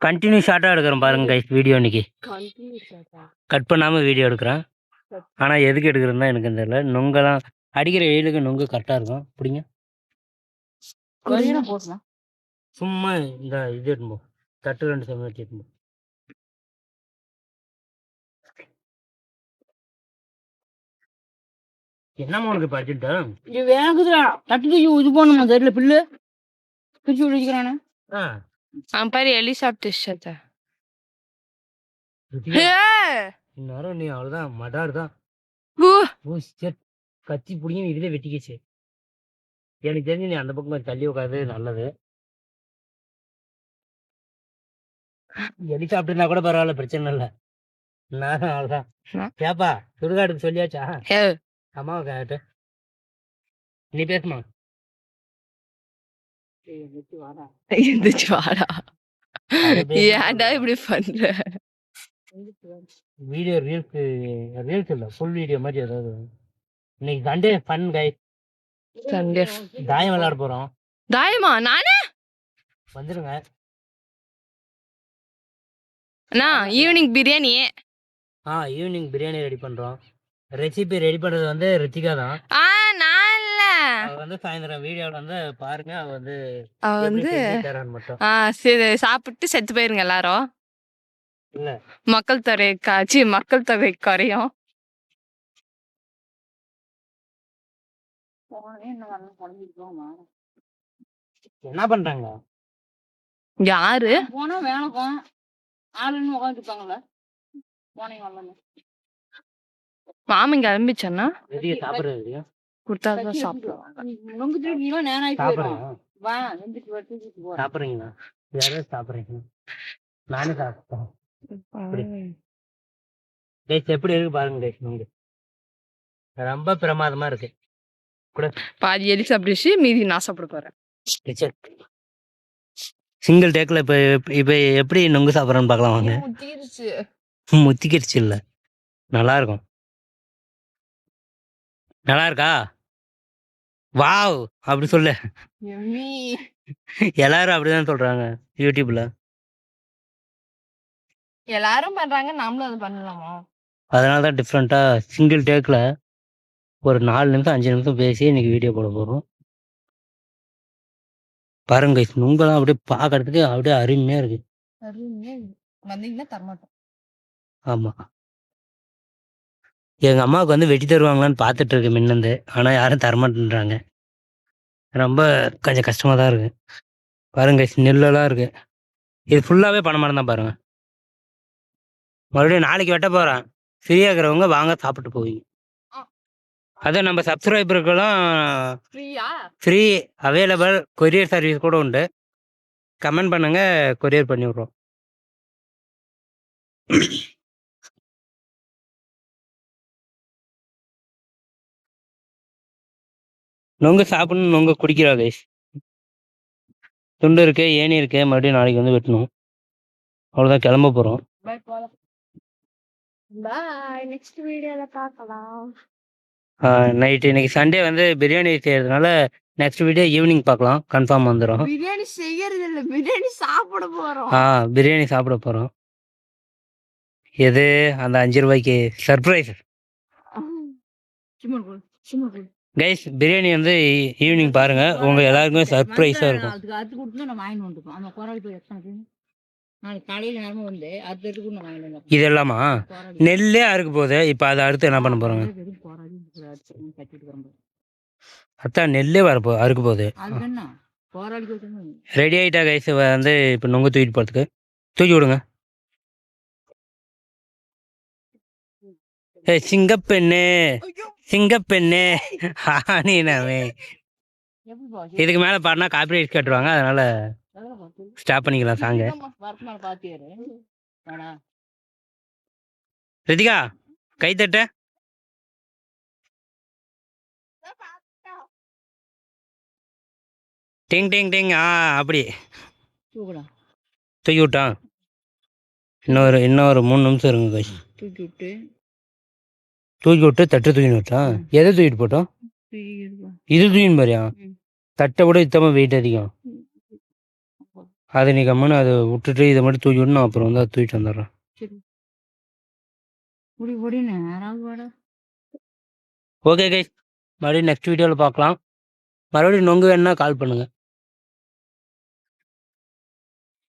Continue ஷார்ட்டாக எடுக்கிறேன் பாருங்க கைஸ் வீடியோ இன்னைக்கு. கட் பண்ணாமல் வீடியோ எடுக்கிறேன். ஆனால் எதுக்கு எடுக்கிறதுனா எனக்கு தெரியல. நுங்கெல்லாம் அடிக்கிற வெயிலுக்கு நுங்கு கரெக்டாக இருக்கும். பிடிங்க சும்மா இந்த இது எடுப்போம். தட்டு 2 செம்ம வச்சு எடுப்போம். என்னம்மா உனக்கு பட்ஜெட்டா? இது வேகுதுடா. தட்டு இது போடணுமா தெரியல பில்லு பிடிச்சி விழிக்கிறானே. பாரு எலி சாப்பிட்டு இந்நேரம் நீ அவ்வளோதான் மடார் தான். கத்தி பிடிங்க இதுலேயே வெட்டிக்கிச்சு. எனக்கு தெரிஞ்சு நீ அந்த பக்கம் தள்ளி உட்காது நல்லது. எலி சாப்பிட்டுனா கூட பரவாயில்ல, பிரச்சனை இல்லை. நான் அவ்வளோதான். கேப்பா சுடுகாட்டுக்கு சொல்லியாச்சா? அம்மாவை கேட்டு நீ பேசுமா. எந்திரிச்சு வாடா. ஏன்டா இப்படி பண்ற? வீடியோ ரீல்ஸ் இல்லை, ஃபுல் வீடியோ மாதிரி ஏதாவது. இன்னைக்கு சண்டே ஃபன் கை. சண்டே தாயம் விளையாட போறோம். தாயமா? நானே வந்துருங்க. அண்ணா evening biryani. Evening biryani ready பண்றோம். ரெசிபி ரெடி பண்றது வந்து ரித்திகா தான். நான் இல்ல. அவ வந்து சாயந்தரம் வீடியோல வந்து பாருங்க. அவ வந்து மட்டும் சரி சாப்பிட்டு செத்து போயிருங்க எல்லாரும். இல்ல மக்கள் தொகை குறையும். என்ன பண்றாங்க யாரு? போனா வேலைக்கும் ஆளுன்னு உட்காந்துருப்பாங்கல்ல. மாமன் கிளம்பிச்சன்னா சாப்பிடுறது கொடுத்தாதான் சாப்பிடுவாங்க. சாப்பிடுறீங்களா? யாரும் சாப்பிடுறீங்க? நானும் சாப்பிட்டேன். எப்படி இருக்கு பாருங்க. ரொம்ப பிரமாதமா இருக்கு. பாதி எலி சாப்பிடுச்சு, மீதி நான் சாப்பிட போறேன். சிங்கிள் டேக்ல இப்ப இப்ப எப்படி நொங்கு சாப்பிட்றேன்னு பார்க்கலாம் வாங்க. முத்திக்கிடுச்சு. இல்லை நல்லா இருக்கும். நல்லா இருக்கா? வாவ் அப்படி சொல்லு. எல்லாரும் அப்படிதான் சொல்றாங்க யூடியூப்ல. எல்லாரும் பண்றாங்க, நாமளும் அது பண்ணலாமா? அதனாலதான் டிஃப்ரெண்டா சிங்கிள் டேக்ல ஒரு 4 நிமிஷம் 5 நிமிஷம் பேசி இன்னைக்கு வீடியோ போட போறோம். பாருங்க நுங்கெல்லாம் அப்படியே பாக்கிறதுக்கு அப்படியே அருமையா இருக்கு. ஆமா, எங்க அம்மாவுக்கு வந்து வெட்டி தருவாங்களான்னு பார்த்துட்டு இருக்கு முன்னந்து. ஆனா யாரும் தரமாட்டேன்றாங்க. ரொம்ப கொஞ்சம் கஷ்டமா தான் இருக்கு. பாருங்க நெல்லெல்லாம் இருக்கு. இது ஃபுல்லாவே பனை மரம் தான் பாருங்க. மறுபடியும் நாளைக்கு வெட்ட போறேன். ஃப்ரீயா இருக்கிறவங்க வாங்க சாப்பிட்டு போவீங்க. அதை நம்ம சப்ஸ்கிரைபருக்கெல்லாம் ஃப்ரீ அவைலபிள். கொரியர் சர்வீஸ் கூட உண்டு. கமெண்ட் பண்ணுங்க, கொரியர் பண்ணி விட்றோம். நொங்கு சாப்பிடணும், நொங்கு குடிக்கிறா கைஸ். துண்டு இருக்கு, ஏணி இருக்கு. மறுபடியும் நாளைக்கு வந்து வெட்டணும். அவ்வளோதான், கிளம்ப போகிறோம். நெக்ஸ்ட் வீடியோல பார்க்கலாம். நைட்டு இன்னைக்கு சண்டே வந்து பிரியாணி செய்யறதுனால நெக்ஸ்ட் வீடியோ ஈவினிங் பார்க்கலாம். கன்ஃபார்ம் வந்துடும். பிரியாணி செய்யறது இல்லை, பிரியாணி சாப்பிட போறோம். பிரியாணி சாப்பிட போகிறோம். எது அந்த 5 ரூபாய்க்கு சர்ப்ரைஸ் கைஸ். பிரியாணி வந்து ஈவினிங் பாருங்க, உங்க எல்லாருக்குமே சர்ப்ரைஸா இருக்கும். இது எல்லாமா நெல்லே அறுக்க போகுது. இப்ப அதை அடுத்து என்ன பண்ண போறாங்க? அதான் நெல்லே அறுக்க போகுது. ரெடி ஆயிட்டா கைஸ். வந்து இப்ப நொங்கு தூக்கிட்டு போறதுக்கு தூக்கி விடுங்க. சிங்கப்பெண்ணு சிங்கப்பெண்ணு ஆனினவே. இதுக்கு மேல பாடினா காப்பிரைட் கட்டுவாங்க. அதனால ஸ்டாப் பண்ணிக்கலாம் சாங்க. ரிதிகா கைத்தட்ட. டிங் டிங் டிங். அப்படி தூக்கி விட்டான். இன்னொரு 3 நிமிஷம் இருங்க கைஸ். தூக்கி விட்டு தட்டு தூக்கின்னு விட்டான். எதை தூக்கிட்டு போட்டோம்? இது தூக்கின்னு பாரியா? தட்டை விட இத்தமா வெயிட் அதிகம். அதை நீ கம்முன்னு அதை விட்டுட்டு இதை மட்டும் தூக்கி விடணும். அப்புறம் வந்து அதை தூக்கிட்டு வந்துடுறேன். சரி ஓடி நேரம் வாடா. ஓகே கைஸ், மறுபடியும் நெக்ஸ்ட் வீடியோவில் பார்க்கலாம். மறுபடியும் நொங்கு வேணுன்னா கால் பண்ணுங்கள்.